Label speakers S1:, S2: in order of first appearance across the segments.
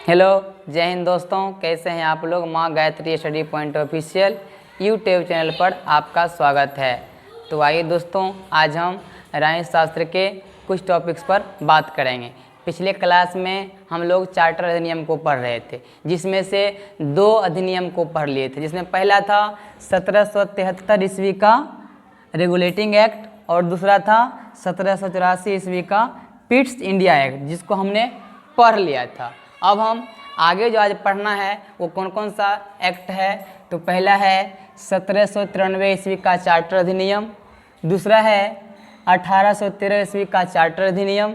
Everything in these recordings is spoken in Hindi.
S1: हेलो, जय हिंद दोस्तों। कैसे हैं आप लोग। माँ Gayatri study point official YouTube channel पर आपका स्वागत है। तो आइए दोस्तों, आज हम राजनीति शास्त्र के कुछ टॉपिक्स पर बात करेंगे। पिछले क्लास में हम लोग चार्टर अधिनियम को पढ़ रहे थे, जिसमें से 2 अधिनियम को पढ़ लिए थे। जिसमें पहला था 1773 ईस्वी का रेगुलेटिंग एक्ट और दूसरा था 1784 ईस्वी का पिट्स इंडिया एक्ट, जिसको हमने पढ़ लिया था। अब हम आगे जो आज पढ़ना है वो कौन कौन सा एक्ट है। तो पहला है 1793 ईस्वी का चार्टर अधिनियम, दूसरा है 1813 ईस्वी का चार्टर अधिनियम,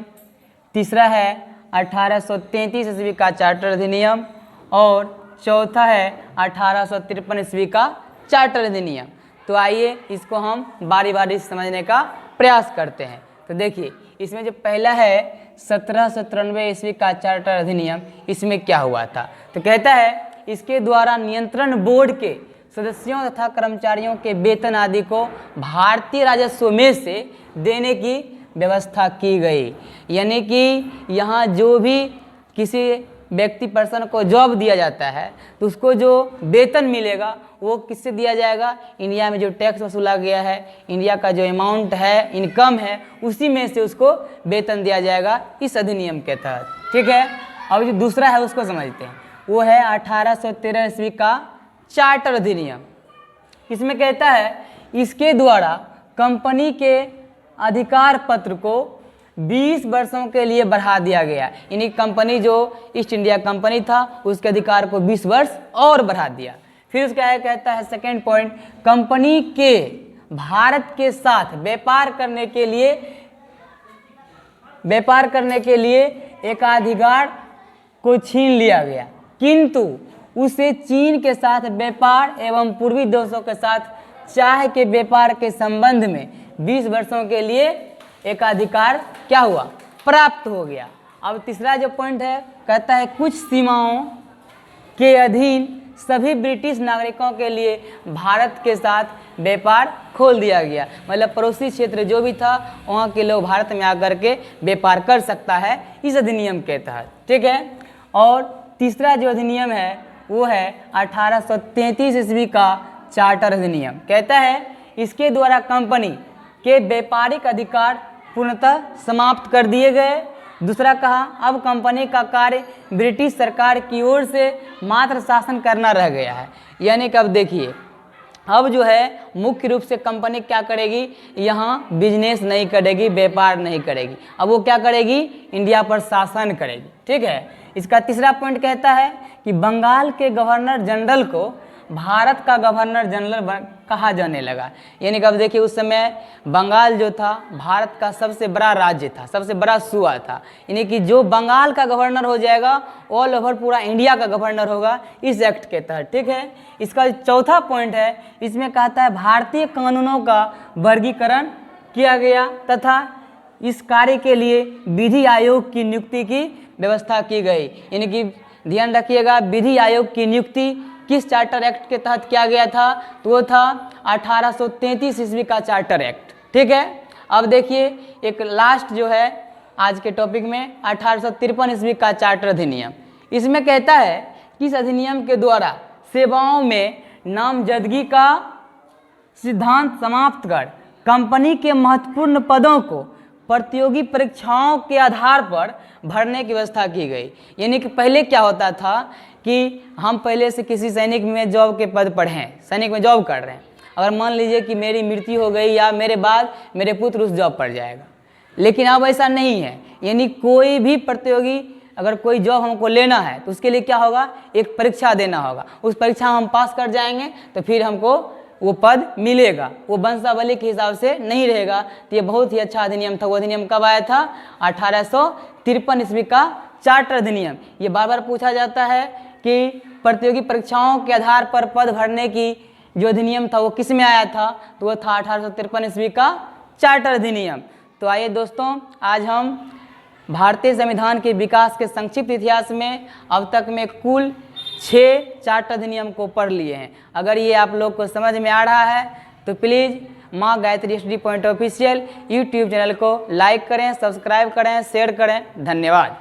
S1: तीसरा है 1833 ईस्वी का चार्टर अधिनियम और चौथा है 1853 ईस्वी का चार्टर अधिनियम। तो आइए इसको हम बारी बारी से समझने का प्रयास करते हैं। तो देखिए, इसमें जो पहला है 1793 ईस्वी का चार्टर अधिनियम, इसमें क्या हुआ था। तो कहता है इसके द्वारा नियंत्रण बोर्ड के सदस्यों तथा कर्मचारियों के वेतन आदि को भारतीय राजस्व में से देने की व्यवस्था की गई। यानी कि यहाँ जो भी किसी व्यक्ति पर्सन को जॉब दिया जाता है तो उसको जो वेतन मिलेगा वो किससे दिया जाएगा। इंडिया में जो टैक्स वसूला गया है, इंडिया का जो अमाउंट है, इनकम है, उसी में से उसको वेतन दिया जाएगा इस अधिनियम के तहत। ठीक है। अब जो दूसरा है उसको समझते हैं। वो है 1813 ईस्वी का चार्टर अधिनियम। इसमें कहता है इसके द्वारा कंपनी के अधिकार पत्र को 20 वर्षों के लिए बढ़ा दिया गया। यानी कंपनी जो ईस्ट इंडिया कंपनी था उसके अधिकार को 20 वर्ष और बढ़ा दिया। फिर उसका आगे कहता है सेकेंड पॉइंट, कंपनी के भारत के साथ व्यापार करने के लिए एकाधिकार को छीन लिया गया, किंतु उसे चीन के साथ व्यापार एवं पूर्वी देशों के साथ चाय के व्यापार के संबंध में 20 वर्षों के लिए एकाधिकार क्या हुआ, प्राप्त हो गया। अब तीसरा जो पॉइंट है, कहता है कुछ सीमाओं के अधीन सभी ब्रिटिश नागरिकों के लिए भारत के साथ व्यापार खोल दिया गया। मतलब पड़ोसी क्षेत्र जो भी था वहाँ के लोग भारत में आकर के व्यापार कर सकता है इस अधिनियम के तहत। ठीक है। और तीसरा जो अधिनियम है वो है 1833 ईस्वी का चार्टर अधिनियम। कहता है इसके द्वारा कंपनी के व्यापारिक अधिकार पूर्णतः समाप्त कर दिए गए। दूसरा कहा अब कंपनी का कार्य ब्रिटिश सरकार की ओर से मात्र शासन करना रह गया है। यानी कि अब देखिए, अब जो है मुख्य रूप से कंपनी क्या करेगी, यहाँ बिजनेस नहीं करेगी, व्यापार नहीं करेगी। अब वो क्या करेगी, इंडिया पर शासन करेगी। ठीक है। इसका तीसरा पॉइंट कहता है कि बंगाल के गवर्नर जनरल को भारत का गवर्नर जनरल कहा जाने लगा। यानी कि अब देखिए, उस समय बंगाल जो था भारत का सबसे बड़ा राज्य था, सबसे बड़ा सूबा था। यानी कि जो बंगाल का गवर्नर हो जाएगा ऑल ओवर पूरा इंडिया का गवर्नर होगा इस एक्ट के तहत। ठीक है। इसका चौथा पॉइंट है, इसमें कहता है भारतीय कानूनों का वर्गीकरण किया गया तथा इस कार्य के लिए विधि आयोग की नियुक्ति की व्यवस्था की गई। यानी कि ध्यान रखिएगा, विधि आयोग की नियुक्ति किस चार्टर एक्ट के तहत किया गया था, तो वो था 1833 ईस्वी का चार्टर एक्ट। ठीक है। अब देखिए एक लास्ट जो है आज के टॉपिक में 1853 ईस्वी का चार्टर अधिनियम। इसमें कहता है कि इस अधिनियम के द्वारा सेवाओं में नामजदगी का सिद्धांत समाप्त कर कंपनी के महत्वपूर्ण पदों को प्रतियोगी परीक्षाओं के आधार पर भरने की व्यवस्था की गई। यानी कि पहले क्या होता था कि हम पहले से किसी सैनिक में जॉब के पद पर हैं, सैनिक में जॉब कर रहे हैं। अगर मान लीजिए कि मेरी मृत्यु हो गई या मेरे बाद मेरे पुत्र उस जॉब पर जाएगा, लेकिन अब ऐसा नहीं है। यानी कोई भी प्रतियोगी अगर कोई जॉब हमको लेना है तो उसके लिए क्या होगा, एक परीक्षा देना होगा। उस परीक्षा हम पास कर जाएंगे तो फिर हमको वो पद मिलेगा। वो वंशावली के हिसाब से नहीं रहेगा। तो ये बहुत ही अच्छा अधिनियम था। वो अधिनियम कब आया था, 1853 ईस्वी का चार्टर अधिनियम। ये बार बार पूछा जाता है कि प्रतियोगी परीक्षाओं के आधार पर पद भरने की जो अधिनियम था वो किस में आया था, तो वो था 1853 ईस्वी का चार्टर अधिनियम। तो आइए दोस्तों, आज हम भारतीय संविधान के विकास के संक्षिप्त इतिहास में अब तक में कुल 6 चार्टर अधिनियम को पढ़ लिए हैं। अगर ये आप लोग को समझ में आ रहा है तो प्लीज़ माँ Gayatri study point official YouTube channel को लाइक करें, सब्सक्राइब करें, शेयर करें। धन्यवाद।